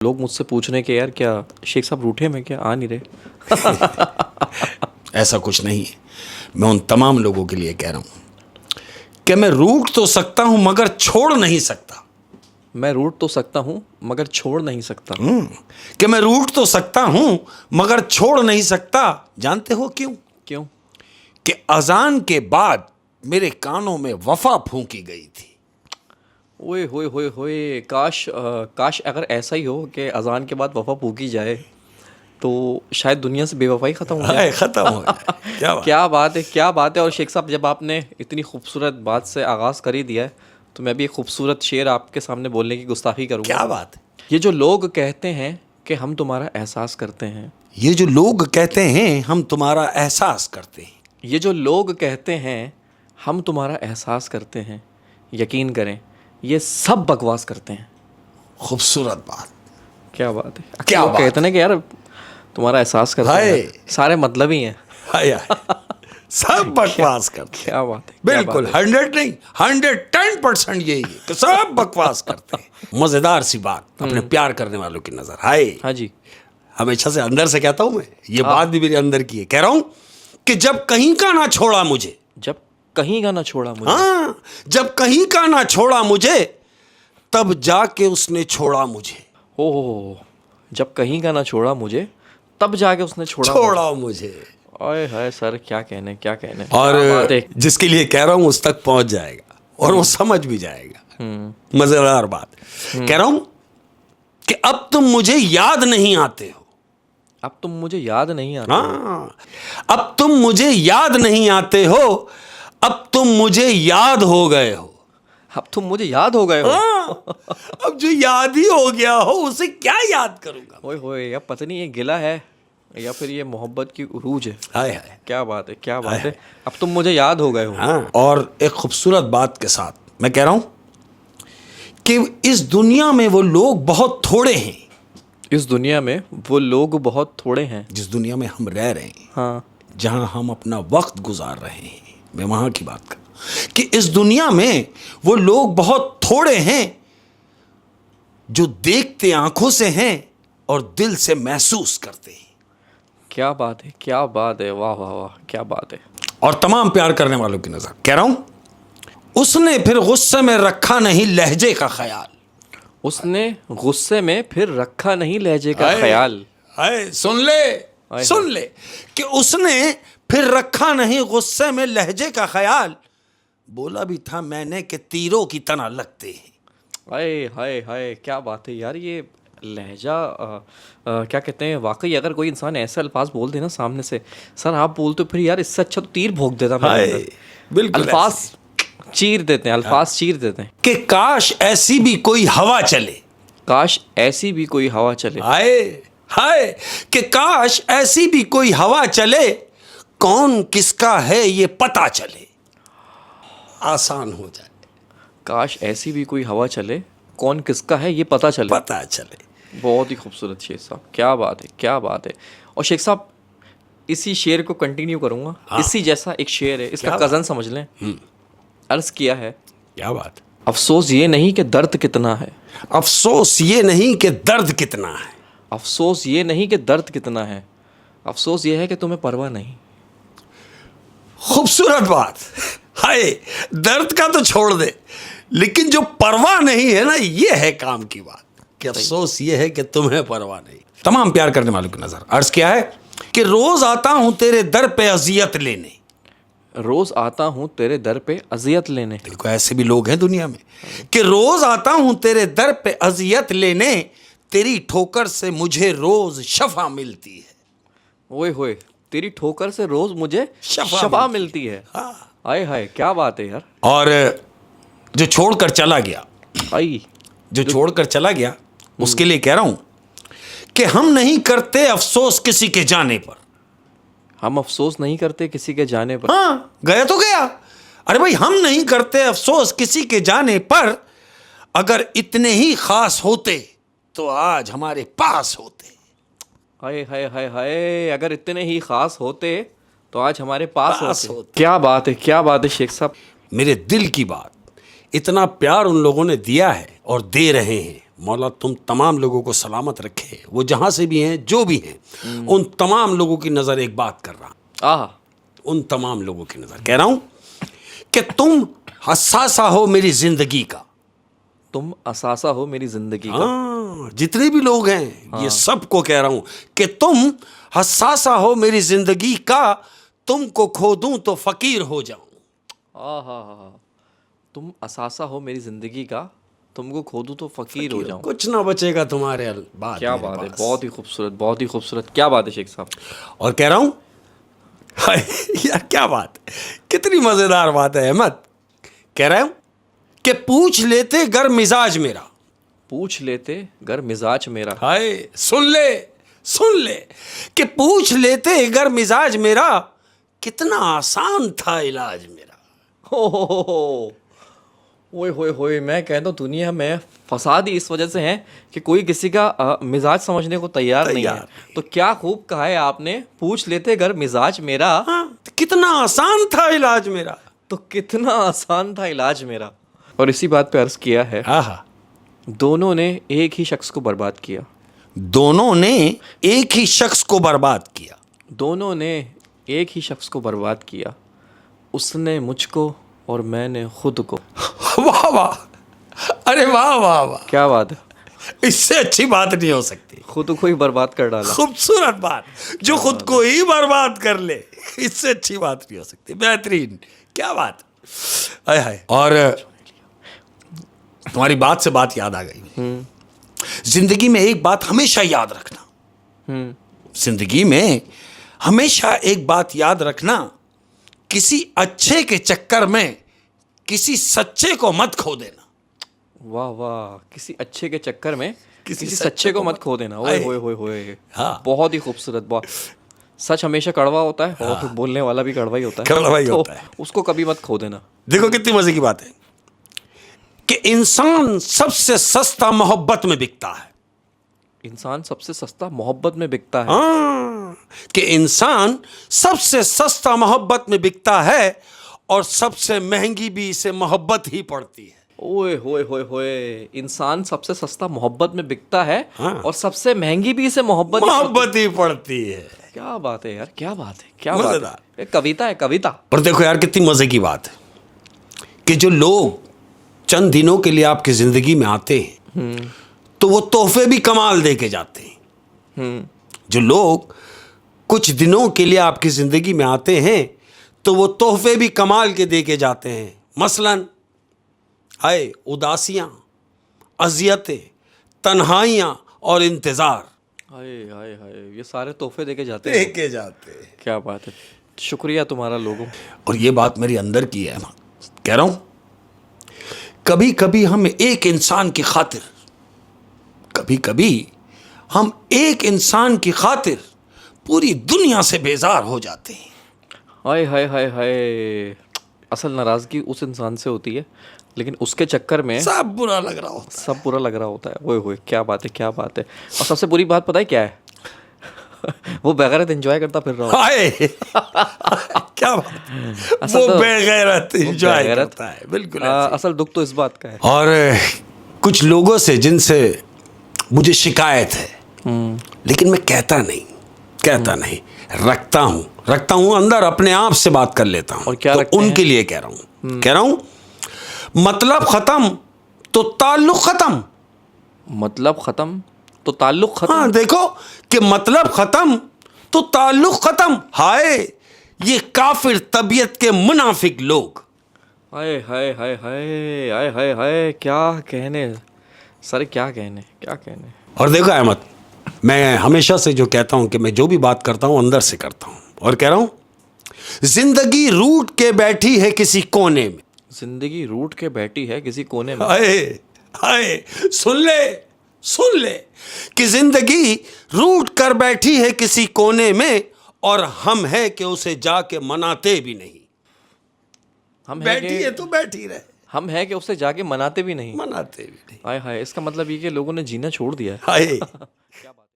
लोग मुझसे पूछ रहे हैं कि यार क्या शेख साहब रूठे में क्या आ नहीं रहे। ऐसा कुछ नहीं है। मैं उन तमाम लोगों के लिए कह रहा हूं कि मैं रूठ तो सकता हूं मगर छोड़ नहीं सकता। मैं रूठ तो सकता हूँ मगर छोड़ नहीं सकता। कि मैं रूठ तो सकता हूं मगर छोड़ नहीं सकता। जानते हो क्यों? क्यों? कि अजान के बाद मेरे कानों में वफा फूंकी गई थी। ओए होए होए होए, काश अगर ऐसा ही हो कि अजान के बाद वफा फूकी जाए तो शायद दुनिया से बेवफाई ख़त्म हो जाए। हाय खत्म हो गया। क्या बात। क्या बात है, क्या बात है। और शेख साहब, जब आपने इतनी खूबसूरत बात से आगाज़ कर ही दिया है तो मैं भी एक खूबसूरत शेर आपके सामने बोलने की गुस्ताखी करूँगा। क्या बात है। ये जो लोग कहते हैं कि हम तुम्हारा एहसास करते हैं, ये जो लोग कहते हैं हम तुम्हारा एहसास करते हैं, ये जो लोग कहते हैं हम तुम्हारा एहसास करते हैं, यकीन करें ये सब बकवास करते हैं। खूबसूरत बात। क्या बात है। क्या लोग बात कहते हैं कि यार तुम्हारा एहसास करते हाय। हैं, सारे मतलब ही हैं। हाय हाय। सब बकवास करते हैं। क्या बात है, क्या बिल्कुल बात है। 100 नहीं 110% यही है कि सब बकवास करते हैं। मजेदार सी बात अपने प्यार करने वालों की नजर। हाय, हाँ जी। हमेशा से अंदर से कहता हूं मैं, ये बात भी मेरे अंदर की है। कह रहा हूं कि जब कहीं का ना छोड़ा मुझे, जब कहीं का ना छोड़ा मुझे, हाँ, जब कहीं का ना छोड़ा मुझे तब जाके उसने छोड़ा मुझे। हो, जब कहीं का ना छोड़ा मुझे तब जाके उसने छोड़ा मुझे। ओए हाय सर, क्या कहने, क्या कहने। और क्या बात है। जिसके लिए कह रहा हूं उस तक पहुंच जाएगा और वो समझ भी जाएगा। मजेदार बात। कह रहा हूं कि अब तुम मुझे याद नहीं आते हो। अब तुम मुझे याद नहीं आते। हाँ, अब तुम मुझे याद नहीं आते हो, अब तुम मुझे याद हो गए हो। अब तुम मुझे याद हो गए हो। हाँ, अब जो याद ही हो गया हो उसे क्या याद करूंगा। ओए होए, अब पता नहीं ये गिला है या फिर ये मोहब्बत की उरूज है। हाय हाय। क्या बात है, क्या बात है। अब तुम मुझे याद हो गए हो। हाँ, और एक खूबसूरत बात के साथ मैं कह रहा हूं कि इस दुनिया में वो लोग बहुत थोड़े हैं। इस दुनिया में वो लोग बहुत थोड़े हैं। जिस दुनिया में हम रह रहे हैं, हाँ, जहां हम अपना वक्त गुजार रहे हैं, मैं वहां की बात कर कि इस दुनिया में वो लोग बहुत थोड़े हैं जो देखते आंखों से हैं और दिल से महसूस करते हैं। क्या बात है, क्या बात है। वाह वाह वाह, क्या बात है। और तमाम प्यार करने वालों की नजर कह रहा हूं, उसने फिर गुस्से में रखा नहीं लहजे का ख्याल। उसने गुस्से में फिर रखा नहीं लहजे का हाय, ख्याल। हाय, सुन ले कि उसने फिर रखा नहीं गुस्से में लहजे का ख्याल। बोला भी था मैंने कि तीरों की तरह लगते हैं। हाय हाय हाय, क्या बात है यार। ये लहजा क्या कहते हैं, वाकई अगर कोई इंसान ऐसे अल्फाज बोल दे ना सामने से, सर आप बोलते फिर यार इससे अच्छा तो तीर भोंक देता मेरे अंदर। बिल्कुल अल्फाज चीर देते हैं, अल्फाज चीर देते हैं। कि काश ऐसी भी कोई हवा चले। काश ऐसी भी कोई हवा चले। हाय हाय, कि काश ऐसी भी कोई हवा चले, कौन किसका है ये पता चले। आसान हो जाए। काश ऐसी भी कोई हवा चले, कौन किसका है ये पता चले। पता चले। बहुत ही खूबसूरत शेख साहब, क्या बात है, क्या बात है। और शेख साहब, इसी शेर को कंटिन्यू करूंगा। हाँ। इसी जैसा एक शेर है, इसका क्या कज़न समझ लें। अर्ज किया है, क्या बात। अफसोस ये नहीं कि दर्द कितना है, अफसोस ये नहीं कि दर्द कितना है, अफसोस ये नहीं कि दर्द कितना है, अफसोस ये है कि तुम्हें परवाह नहीं। खूबसूरत बात। हाय, दर्द का तो छोड़ दे, लेकिन जो परवाह नहीं है ना, ये है काम की बात। कि अफसोस ये है कि तुम्हें परवाह नहीं। तमाम प्यार करने वालों की नजर अर्ज किया है कि रोज आता हूं तेरे दर पे अजियत लेने। रोज आता हूँ तेरे दर पे अजियत लेने। देखो ऐसे भी लोग हैं दुनिया में कि रोज आता हूं तेरे दर पे अजियत लेने, तेरी ठोकर से मुझे रोज शफा मिलती है। ओए होए, तेरी ठोकर से रोज मुझे शफा शफा मिलती है। हाँ। आय हाय, क्या बात है यार। और जो छोड़कर चला गया, आई जो छोड़कर चला गया उसके लिए कह रहा हूं कि हम नहीं करते अफसोस किसी के जाने पर। हम अफसोस नहीं करते किसी के जाने पर। हाँ, गया तो गया। अरे भाई, हम नहीं करते अफसोस किसी के जाने पर, अगर इतने ही खास होते तो आज हमारे पास होते। हाय हाय हाय हाय, अगर इतने ही खास होते तो आज हमारे पास होते। होते। क्या बात है, क्या बात है शेख साहब। मेरे दिल की बात, इतना प्यार उन लोगों ने दिया है और दे रहे हैं, मौला तुम तमाम लोगों को सलामत रखे, वो जहां से भी हैं, जो भी हैं, उन तमाम लोगों की नजर एक बात कर रहा, आह, उन तमाम लोगों की नजर कह रहा हूं कि तुम हसासा हो मेरी जिंदगी का। तुम असासा हो मेरी जिंदगी का। हाँ, जितने भी लोग हैं, ये सबको कह रहा हूं कि तुम हसासा हो मेरी जिंदगी का, तुमको खो दूं तो फकीर हो जाऊं। आहा, तुम असासा हो मेरी जिंदगी का, तुमको खो दूं तो फकीर हो जाऊं। कुछ ना बचेगा तुम्हारे बाद। क्या मेरे बात है, पास। बहुत ही खूबसूरत, बहुत ही खूबसूरत। क्या बात है शेख साहब। और कह रहा हूं हाय, यार क्या बात है, कितनी मजेदार बात है अहमद। कह रहा हूं कि पूछ लेते गर मिजाज मेरा। पूछ लेते गर मिजाज मेरा। हाय, सुन ले कि पूछ लेते गर मिजाज मेरा, कितना आसान था इलाज मेरा। हो, ओए होए होए, मैं कहता हूँ दुनिया में फसाद ही इस वजह से है कि कोई किसी का मिजाज समझने को तैयार नहीं है। तो क्या खूब कहा है आपने, पूछ लेते गर मिजाज मेरा। हाँ, कितना आसान था इलाज मेरा। तो कितना आसान था इलाज मेरा। और इसी बात पे अर्ज किया है, आहा, दोनों ने एक ही शख्स को बर्बाद किया। दोनों ने एक ही शख्स को बर्बाद किया। दोनों ने एक ही शख्स को बर्बाद किया, उसने मुझको और मैंने खुद को। वाह वाह, अरे वाह वाह वाह, क्या बात है, इससे अच्छी बात नहीं हो सकती। खुद को ही बर्बाद कर डाला। खूबसूरत बात, जो खुद को ही बर्बाद कर ले, इससे अच्छी बात नहीं हो सकती। बेहतरीन, क्या बात। हाय हाय। और तुम्हारी बात से बात याद आ गई। जिंदगी में एक बात हमेशा याद रखना, जिंदगी में हमेशा एक बात याद रखना, किसी अच्छे के चक्कर में किसी सच्चे को मत खो देना। वाह वाह, किसी अच्छे के चक्कर में किसी सच्चे को मत खो देना। ओए होए होए होए, हाँ। बहुत ही खूबसूरत। बहुत, सच हमेशा कड़वा होता है और बोलने वाला भी कड़वा ही होता है। कड़वा ही तो होता है। उसको कभी मत खो देना। देखो कितनी मजे की बात है कि इंसान सबसे सस्ता मोहब्बत में बिकता है। इंसान सबसे सस्ता मोहब्बत में बिकता है। हाँ, कि इंसान सबसे सस्ता मोहब्बत में बिकता है और सबसे महंगी भी इसे मोहब्बत ही पड़ती है। ओए होए होए होए, इंसान सबसे सस्ता मोहब्बत में बिकता है हाँ। और सबसे महंगी भी इसे मोहब्बत ही पड़ती है। क्या बात है यार, क्या बात है, क्या बात मजेदार। है। एक कविता है, कविता। पर देखो यार कितनी मजे की बात है कि जो लोग चंद दिनों के लिए आपकी जिंदगी में आते हैं तो वो तोहफे भी कमाल दे के जाते हैं। जो लोग कुछ दिनों के लिए आपकी जिंदगी में आते हैं तो वो तोहफे भी कमाल के दे के जाते हैं। मसलन हाय, उदासियां, अजियतें, तन्हाइयां और इंतजार। हाय हाय हाय, ये सारे तोहफे देके जाते हैं। देके जाते हैं। क्या बात है, शुक्रिया तुम्हारा लोगों। और ये बात मेरी अंदर की है, कह रहा हूं कभी कभी हम एक इंसान की खातिर, कभी कभी हम एक इंसान की खातिर पूरी दुनिया से बेजार हो जाते हैं। हाय हाय हाय हाय, असल नाराजगी उस इंसान से होती है लेकिन उसके चक्कर में सब बुरा लग रहा होता सब बुरा लग रहा होता है। ओए होए, क्या बात है, क्या बात है। और सबसे बुरी बात पता है क्या है? वो बेगैरत एंजॉय करता फिर रहा है। हाय क्या बात, वो बेगैरत एंजॉय करता है। बिल्कुल असल दुख तो इस बात का है। और कुछ लोगों से जिनसे मुझे शिकायत है लेकिन मैं कहता नहीं, रखता हूं अंदर, अपने आप से बात कर लेता हूं। और क्या तो उनके लिए कह रहा हूं मतलब खत्म तो ताल्लुक खत्म। मतलब खत्म तो ताल्लुक खत्म। हाँ, देखो कि मतलब खत्म तो ताल्लुक खत्म। हाय, ये काफिर तबीयत के मुनाफिक लोग। हाय हाय हाय हाय हाय हाय हाय, क्या कहने सर, क्या कहने। और देखो अहमद, मैं हमेशा से जो कहता हूं कि मैं जो भी बात करता हूं अंदर से करता हूं। और कह रहा हूं जिंदगी रूठ के बैठी है किसी कोने में। जिंदगी रूठ के बैठी है किसी कोने में। हाय हाय, सुन ले कि जिंदगी रूठ कर बैठी है किसी कोने में और हम है कि उसे जाके मनाते भी नहीं। हम बैठी है तो बैठी रहे, हम है कि उसे जाके मनाते भी नहीं। मनाते भी नहीं। हाय हाय, इसका मतलब ये कि लोगों ने जीना छोड़ दिया है। हाय क्या बात।